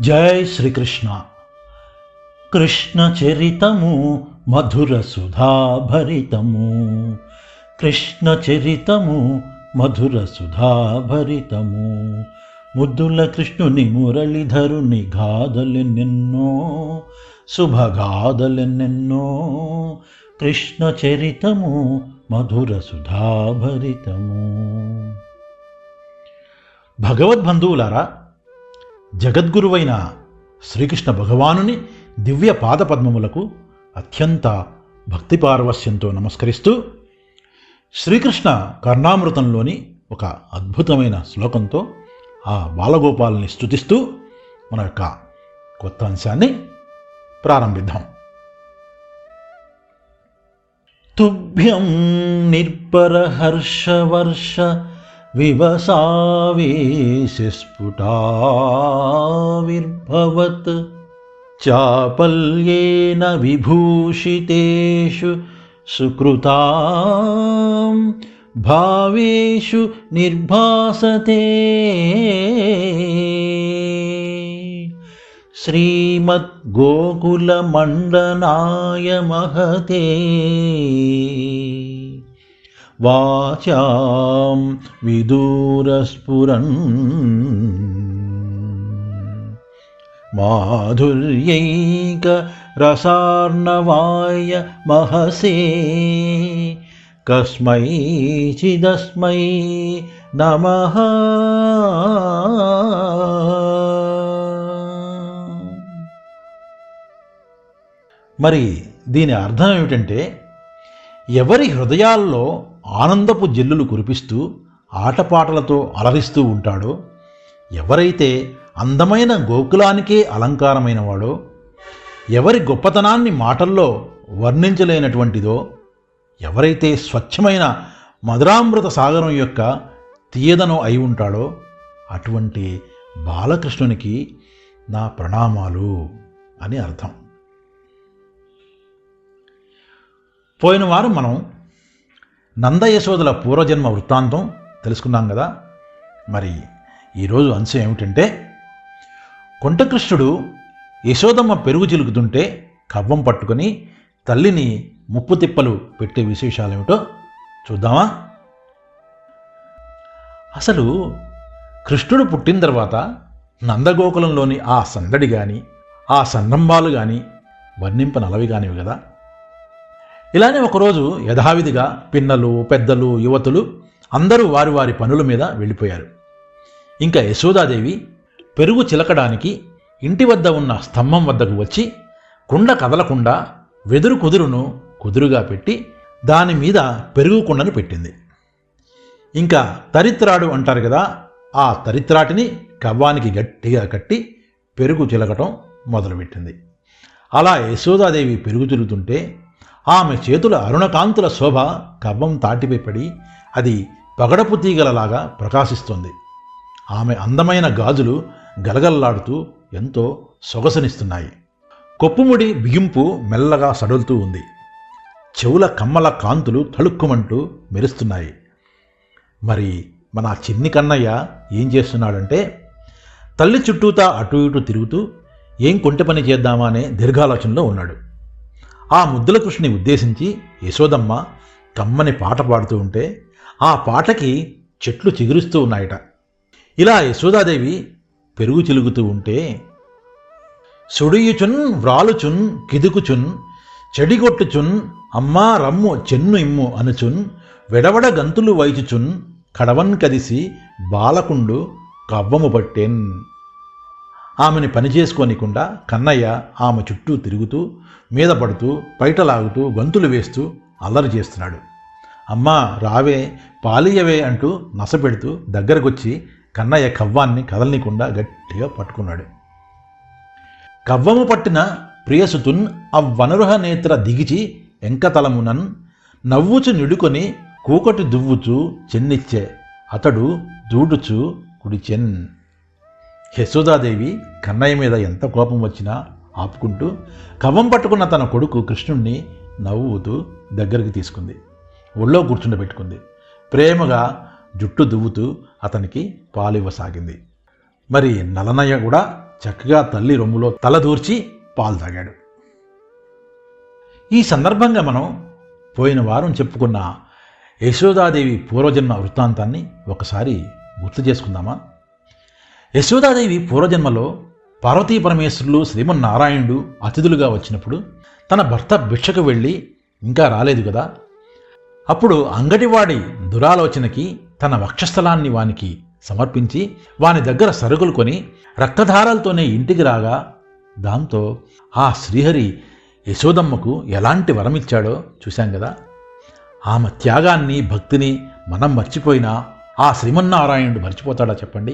జై శ్రీకృష్ణ. కృష్ణ చరితము మధుర సుధాభరితము, కృష్ణ చరితము మధుర సుధాభరితము. ముద్దుల కృష్ణుని మురళీధరుని గాథలెన్నెన్నో, శుభగాథలెన్నెన్నో. కృష్ణ చరితము మధుర సుధాభరితము. భగవద్బంధువులారా, జగద్గురువైన శ్రీకృష్ణ భగవానుని దివ్య పాదపద్మములకు అత్యంత భక్తి పారవస్యంతో నమస్కరిస్తూ, శ్రీకృష్ణ కర్ణామృతంలోని ఒక అద్భుతమైన శ్లోకంతో ఆ బాలగోపాలని స్తుతిస్తూ మన యొక్క కొత్త అంశాన్ని ప్రారంభిద్దాం. తుభ్యం నిర్భర హర్షవర్ష వివసావేశస్ఫుటావిర్భవత్ చాపల్యేన విభూషితేషు సుకృతాం భావేషు నిర్భాసతే. శ్రీమద్గోకులమండనాయ మహతే వాచాం విదూరస్ఫురన్ మాధుర్యైక రసార్ణవాయ మహసే కస్మైచిదస్మై నమః. మరి దీని అర్థం ఏమిటంటే, ఎవరి హృదయాల్లో ఆనందపు జల్లులు కురిపిస్తూ ఆటపాటలతో అలరిస్తూ ఉంటాడో, ఎవరైతే అందమైన గోకులానికే అలంకారమైన వాడో, ఎవరి గొప్పతనాన్ని మాటల్లో వర్ణించలేనటువంటిదో, ఎవరైతే స్వచ్ఛమైన మధురామృత సాగరం యొక్క తీయదనం అయి ఉంటాడో, అటువంటి బాలకృష్ణునికి నా ప్రణామాలు అని అర్థం. పోయిన వారం మనం నందయశోదల పూర్వజన్మ వృత్తాంతం తెలుసుకున్నాం కదా. మరి ఈరోజు అంశం ఏమిటంటే, కొంటకృష్ణుడు యశోదమ్మ పెరుగు చిలుకుతుంటే కవ్వం పట్టుకొని తల్లిని ముప్పు తిప్పలు పెట్టే విశేషాలేమిటో చూద్దామా. అసలు కృష్ణుడు పుట్టిన తర్వాత నందగోకులంలోని ఆ సందడి కానీ ఆ సంరంభాలు కానీ వర్ణింపనలవి కానివి కదా. ఇలానే ఒకరోజు యథావిధిగా పిన్నలు, పెద్దలు, యువతులు అందరూ వారి వారి పనుల మీద వెళ్ళిపోయారు. ఇంకా యశోదాదేవి పెరుగు చిలకడానికి ఇంటి వద్ద ఉన్న స్తంభం వద్దకు వచ్చి కుండ కదలకుండా వెదురు కుదురును కుదురుగా పెట్టి దాని మీద పెరుగు కుండను పెట్టింది. ఇంకా తరిత్రాడు అంటారు కదా, ఆ తరిత్రాటిని కవ్వానికి గట్టిగా కట్టి పెరుగు చిలకటం మొదలుపెట్టింది. అలా యశోదాదేవి పెరుగు చిలుతుంటే ఆమె చేతుల అరుణకాంతుల శోభ కవ్వం తాటిపై పడి అది పగడపు తీగలలాగా ప్రకాశిస్తుంది. ఆమె అందమైన గాజులు గలగల్లాడుతూ ఎంతో సొగసనిస్తున్నాయి. కొప్పుముడి బిగింపు మెల్లగా సడులుతూ ఉంది. చెవుల కమ్మల కాంతులు తళుక్కుమంటూ మెరుస్తున్నాయి. మరి మన చిన్ని కన్నయ్య ఏం చేస్తున్నాడంటే, తల్లి చుట్టూతా అటు ఇటు తిరుగుతూ ఏం కొంటె పని చేద్దామా అనే దీర్ఘాలోచనలో ఉన్నాడు. ఆ ముద్దుల కృష్ణుని ఉద్దేశించి యశోదమ్మ కమ్మని పాట పాడుతూ ఉంటే ఆ పాటకి చెట్లు చిగురుస్తూ ఉన్నాయట. ఇలా యశోదాదేవి పెరుగు చిలుగుతూ ఉంటే, సుడియుచున్ వ్రాలుచున్ కిదుకుచున్ చెడిగొట్టుచున్ అమ్మా రమ్ము చెన్ను ఇమ్ము అనుచున్ వెడవడ గంతులు వైచుచున్ కడవన్ కదిసి బాలకుండు కవ్వము పట్టెన్. ఆమెని పని చేసుకోనికుండా కన్నయ్య ఆమె చుట్టూ తిరుగుతూ మీద పడుతూ పైటలాగుతూ గంతులు వేస్తూ అల్లరి చేస్తున్నాడు. అమ్మా రావే పాలియవే అంటూ నసపెడుతూ దగ్గరకొచ్చి కన్నయ్య కవ్వాన్ని కదలనీకుండా గట్టిగా పట్టుకున్నాడు. కవ్వము పట్టిన ప్రియసుతున్ అవ్వనరుహ నేత్ర దిగిచి ఎంకతలమునన్ నవ్వుచు నిడుకొని కూకటి దువ్వుచూ చెన్నిచ్చే అతడు దూడుచు కుడిచెన్. యశోదాదేవి కన్నయ్య మీద ఎంత కోపం వచ్చినా ఆపుకుంటూ కవ్వం పట్టుకున్న తన కొడుకు కృష్ణుణ్ణి నవ్వుతూ దగ్గరికి తీసుకుంది. ఒళ్ళో కూర్చుండబెట్టుకుంది. ప్రేమగా జుట్టు దువ్వుతూ అతనికి పాలివ్వసాగింది. మరి నలనయ్య కూడా చక్కగా తల్లి రొమ్ములో తల దూర్చి పాలు తాగాడు. ఈ సందర్భంగా మనం పోయిన వారం చెప్పుకున్న యశోదాదేవి పూర్వజన్మ వృత్తాంతాన్ని ఒకసారి గుర్తు చేసుకుందామా? యశోదాదేవి పూర్వజన్మలో పార్వతీ పరమేశ్వరులు శ్రీమన్నారాయణుడు అతిథులుగా వచ్చినప్పుడు తన భర్త భిక్షకు వెళ్ళి ఇంకా రాలేదు కదా, అప్పుడు అంగటివాడి దురాలోచనకి తన వక్షస్థలాన్ని వానికి సమర్పించి వాని దగ్గర సరుకులు కొని రక్తధారాలతోనే ఇంటికి రాగా, దాంతో ఆ శ్రీహరి యశోదమ్మకు ఎలాంటి వరమిచ్చాడో చూశాం కదా. ఆమె త్యాగాన్ని భక్తిని మనం మర్చిపోయినా ఆ శ్రీమన్నారాయణుడు మర్చిపోతాడా చెప్పండి?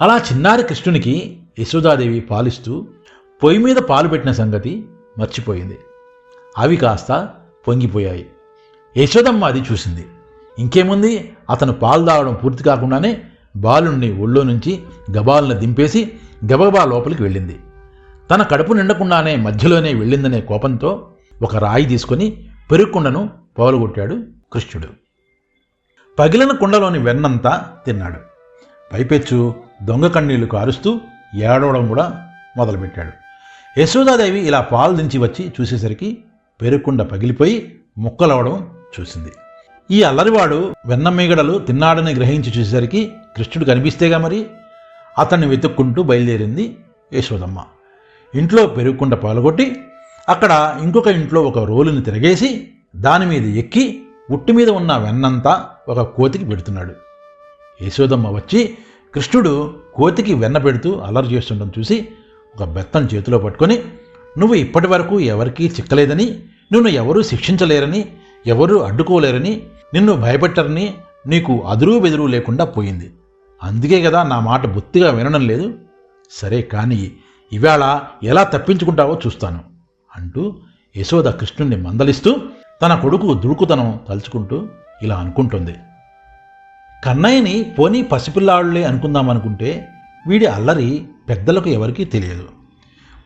అలా చిన్నారి కృష్ణునికి యశోదాదేవి పాలిస్తూ పొయ్యి మీద పాలు పెట్టిన సంగతి మర్చిపోయింది. అవి కాస్త పొంగిపోయాయి. యశోదమ్మ అది చూసింది. ఇంకేముంది, అతను పాలు తాగడం పూర్తి కాకుండానే బాలుణ్ణి ఒళ్ళో నుంచి గబాలను దింపేసి గబగబా లోపలికి వెళ్ళింది. తన కడుపు నిండకుండానే మధ్యలోనే వెళ్ళిందనే కోపంతో ఒక రాయి తీసుకొని పెరుగుకుండను పగలగొట్టాడు కృష్ణుడు. పగిలిన కుండలోని వెన్నంతా తిన్నాడు. పైపెచ్చు దొంగ కన్నీళ్లు కారుస్తూ ఏడవడం కూడా మొదలుపెట్టాడు. యశోదాదేవి ఇలా పాలు దించి వచ్చి చూసేసరికి పెరుగుకుండ పగిలిపోయి ముక్కలవడం చూసింది. ఈ అల్లరివాడు వెన్నమీగడలు తిన్నాడని గ్రహించి చూసేసరికి కృష్ణుడు కనిపిస్తేగా మరి. అతన్ని వెతుక్కుంటూ బయలుదేరింది యశోదమ్మ. ఇంట్లో పెరుగుకుండ పగలగొట్టి అక్కడ ఇంకొక ఇంట్లో ఒక రోలుని తిరగేసి దాని మీద ఎక్కి ఉట్టి మీద ఉన్న వెన్నంతా ఒక కోతికి పెడుతున్నాడు. యశోదమ్మ వచ్చి కృష్ణుడు కోతికి వెన్న పెడుతూ అల్లరి చేస్తుండడం చూసి ఒక బెత్తం చేతిలో పట్టుకొని, నువ్వు ఇప్పటి వరకు ఎవరికీ చిక్కలేదని, నిన్ను ఎవరూ శిక్షించలేరని, ఎవరూ అడ్డుకోలేరని, నిన్ను భయపెట్టరని నీకు అదురు బెదురు లేకుండా పోయింది. అందుకే కదా నా మాట బొత్తిగా వినడం లేదు. సరే కానీ ఇవాళ ఎలా తప్పించుకుంటావో చూస్తాను అంటూ యశోద కృష్ణుణ్ణి మందలిస్తూ తన కొడుకు దుడుకుతనం తలుచుకుంటూ ఇలా అనుకుంటుంది. కన్నయ్యని పోనీ పసిపిల్లాళ్లే అనుకుందామనుకుంటే వీడి అల్లరి పెద్దలకు ఎవరికీ తెలియదు.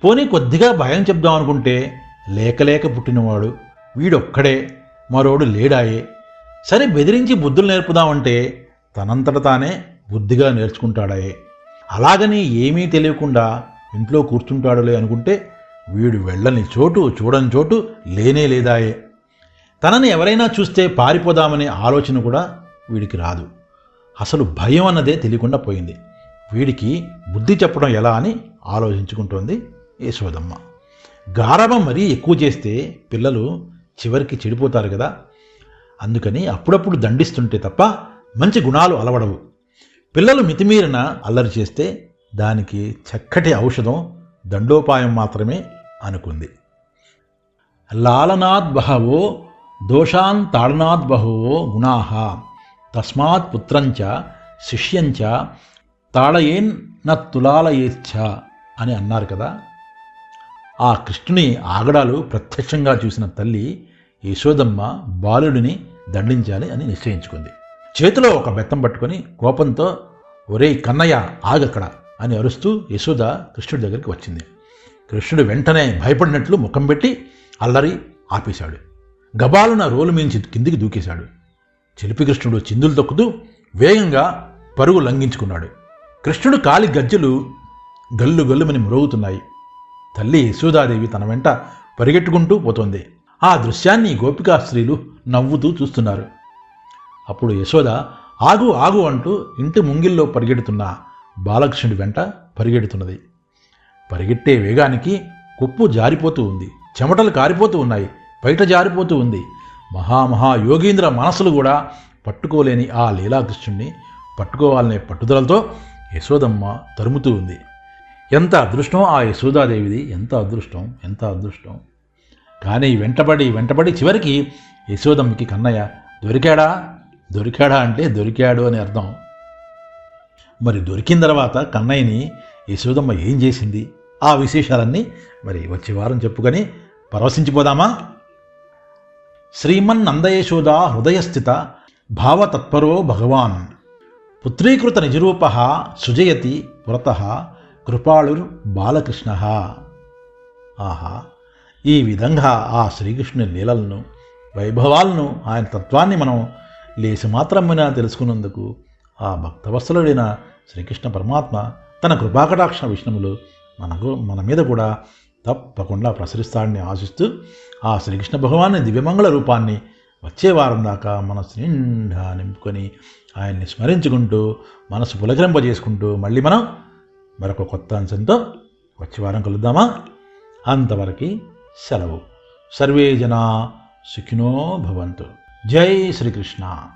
పోనీ కొద్దిగా భయం చెప్దామనుకుంటే లేకలేక పుట్టినవాడు వీడొక్కడే, మరోడు లేడాయే. సరే బెదిరించి బుద్ధులు నేర్పుదామంటే తనంతట తానే బుద్ధిగా నేర్చుకుంటాడాయే. అలాగని ఏమీ తెలియకుండా ఇంట్లో కూర్చుంటాడులే అనుకుంటే వీడు వెళ్ళని చోటు చూడని చోటు లేనే లేదాయే. తనని ఎవరైనా చూస్తే పారిపోదామనే ఆలోచన కూడా వీడికి రాదు. అసలు భయం అన్నదే తెలియకుండా పోయింది. వీడికి బుద్ధి చెప్పడం ఎలా అని ఆలోచించుకుంటోంది యశోదమ్మ. గారాబం మరీ ఎక్కువ చేస్తే పిల్లలు చివరికి చెడిపోతారు కదా. అందుకని అప్పుడప్పుడు దండిస్తుంటే తప్ప మంచి గుణాలు అలవడవు. పిల్లలు మితిమీరిన అల్లరి చేస్తే దానికి చక్కటి ఔషధం దండోపాయం మాత్రమే అనుకుంది. లాలనాద్ బహవో దోషాన్ తాళనాద్ బహవో గుణాహ తస్మాత్ పుత్రంచ శిష్యంచ తాళయేన్ న తులాలయేచ్ఛ అని అన్నారు కదా. ఆ కృష్ణుని ఆగడాలు ప్రత్యక్షంగా చూసిన తల్లి యశోదమ్మ బాలుడిని దండించాలి అని నిశ్చయించుకుంది. చేతిలో ఒక బెత్తం పట్టుకొని కోపంతో, ఒరేయ్ కన్నయ్య ఆగక్కడ అని అరుస్తూ యశోద కృష్ణుడి దగ్గరికి వచ్చింది. కృష్ణుడు వెంటనే భయపడినట్లు ముఖం పెట్టి అల్లరి ఆపేశాడు. గబాలున రోలు మించి కిందికి దూకేశాడు. చిలిపి కృష్ణుడు చిందులు తొక్కుతూ వేగంగా పరుగు లంఘించుకున్నాడు. కృష్ణుడు కాలి గజ్జలు గల్లు గల్లుమని మ్రోగుతున్నాయి. తల్లి యశోదాదేవి తన వెంట పరిగెట్టుకుంటూ పోతోంది. ఆ దృశ్యాన్ని గోపికా స్త్రీలు నవ్వుతూ చూస్తున్నారు. అప్పుడు యశోద ఆగు ఆగు అంటూ ఇంటి ముంగిల్లో పరిగెడుతున్న బాలకృష్ణుడి వెంట పరిగెడుతున్నది. పరిగెట్టే వేగానికి కొప్పు జారిపోతూ ఉంది, చెమటలు కారిపోతూ ఉన్నాయి, బయట జారిపోతూ ఉంది. మహాయోగీంద్ర మనసులు కూడా పట్టుకోలేని ఆ లీలాకృష్ణుణ్ణి పట్టుకోవాలనే పట్టుదలతో యశోదమ్మ తరుముతూ ఉంది. ఎంత అదృష్టం ఆ యశోదాదేవిది, ఎంత అదృష్టం, ఎంత అదృష్టం. కానీ వెంటబడి చివరికి యశోదమ్మకి కన్నయ్య దొరికాడా అంటే దొరికాడు అని అర్థం. మరి దొరికిన తర్వాత కన్నయ్యని యశోదమ్మ ఏం చేసింది, ఆ విశేషాలన్నీ మరి వచ్చే వారం చెప్పుకొని పరవశించిపోదామా? శ్రీమన్నందయశోదా హృదయస్థిత భావతత్పరో భగవాన్ పుత్రీకృత నిజరూప సృజయతి పురతః కృపాళుర్ బాలకృష్ణ. ఆహా, ఈ విధంగా ఆ శ్రీకృష్ణుని లీలలను, వైభవాలను, ఆయన తత్వాన్ని మనం లేసి మాత్రమైనా తెలుసుకున్నందుకు ఆ భక్తవత్సలుడైన శ్రీకృష్ణ పరమాత్మ తన కృపాకటాక్ష విష్ణువులు మన మీద కూడా తప్పకుండా ప్రసరిస్తాడని ఆశిస్తూ ఆ శ్రీకృష్ణ భగవాని దివ్యమంగళ రూపాన్ని వచ్చే వారం దాకా మనసు నిండా నింపుకొని ఆయన్ని స్మరించుకుంటూ మనసు పులకరింపజేసుకుంటూ మళ్ళీ మనం మరొక కొత్త అంశంతో వచ్చే వారం కలుద్దామా? అంతవరకు సెలవు. సర్వే జనా సుఖినో భవంతు. జై శ్రీకృష్ణ.